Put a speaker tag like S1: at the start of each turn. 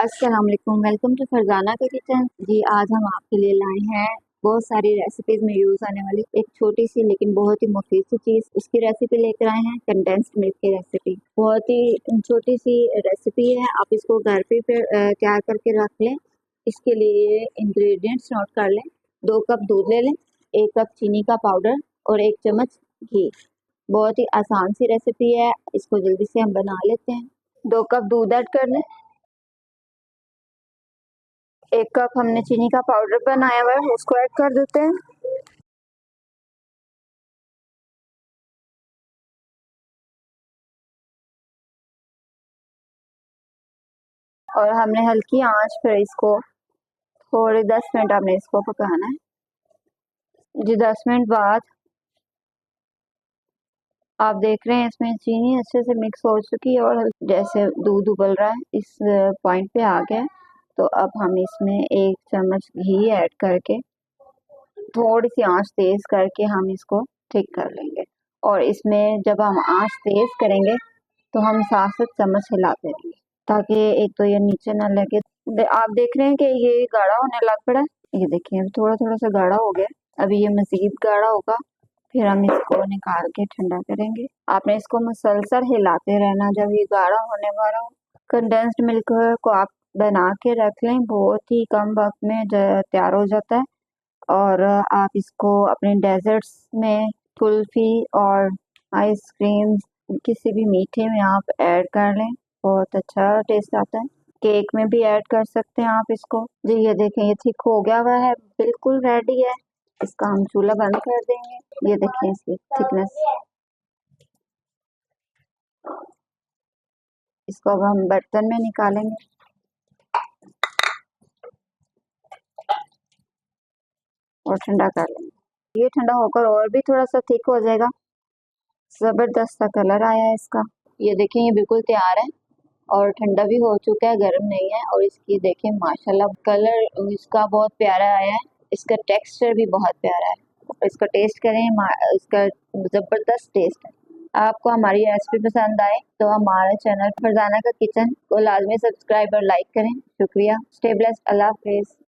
S1: अस्सलाम वालेकुम, welcome to Farzana का किचन। जी आज हम आपके लिए लाए हैं बहुत सारी रेसिपीज में यूज आने वाली एक छोटी सी लेकिन बहुत ही मुफीद सी चीज, उसकी रेसिपी लेकर आए हैं कंडेंस्ड मिल्क की रेसिपी। बहुत ही छोटी सी रेसिपी है, आप इसको घर पे तैयार करके रख लें। इसके लिए इंग्रेडिएंट्स नोट कर लें। 2 कप दूध ले लें, 1 कप चीनी का पाउडर और 1 चम्मच घी। बहुत ही आसान सी रेसिपी है, इसको जल्दी से हम बना लेते हैं। 2 कप दूध ऐड कर लें, 1 कप हमने चीनी का पाउडर बनाया हुआ है उसको ऐड कर देते हैं। और हमने हल्की आंच पर इसको थोड़े 10 मिनट हमने इसको पकाना है। जी 10 मिनट बाद आप देख रहे हैं इसमें चीनी अच्छे से मिक्स हो चुकी है और जैसे दूध उबल रहा है, इस पॉइंट पे आ गया है। तो अब हम इसमें 1 चम्मच घी ऐड करके थोड़ी सी आंच तेज करके हम इसको ठीक कर लेंगे। और इसमें जब हम आंच तेज करेंगे तो हम 7 चम्मच हिलाते रहेंगे ताकि एक तो ये नीचे ना लगे। आप देख रहे हैं कि ये गाढ़ा होने लग पड़ा है, ये देखिए थोड़ा थोड़ा सा गाढ़ा हो गया। अभी ये मजीद गाढ़ा होगा, फिर हम इसको निकाल के ठंडा करेंगे। आपने इसको मुसलसल हिलाते रहना जब ये गाढ़ा होने वाला हो। कंडेंस्ड मिल्क को आप बना के रख लें, बहुत ही कम वक्त में तैयार हो जाता है। और आप इसको अपने डेजर्ट्स में, कुल्फी और आइसक्रीम किसी भी मीठे में आप ऐड कर लें, बहुत अच्छा टेस्ट आता है। केक में भी ऐड कर सकते हैं आप इसको। जी ये देखें ये थिक हो गया हुआ है, बिल्कुल रेडी है। इसका हम चूल्हा बंद कर देंगे। ये देखें इसकी थिकनेस। इसको अब हम बर्तन में निकालेंगे और ठंडा कर लेंगे। ये ठंडा होकर और भी थोड़ा सा थिक हो जाएगा। जबरदस्त सा कलर आया है इसका। ये देखें ये बिल्कुल तैयार है और ठंडा भी हो चुका है, गर्म नहीं है। और इसकी देखें माशाल्लाह कलर इसका बहुत प्यारा आया है, इसका टेक्सचर भी बहुत प्यारा है। और इसका टेस्ट करें, इसका जबरदस्त टेस्ट है। आपको हमारी रेसिपी पसंद आए तो हमारे चैनल फरजाना का किचन को लाजमी सब्सक्राइब और लाइक करें। शुक्रिया। Stay blessed. अल्लाह हाफिज़।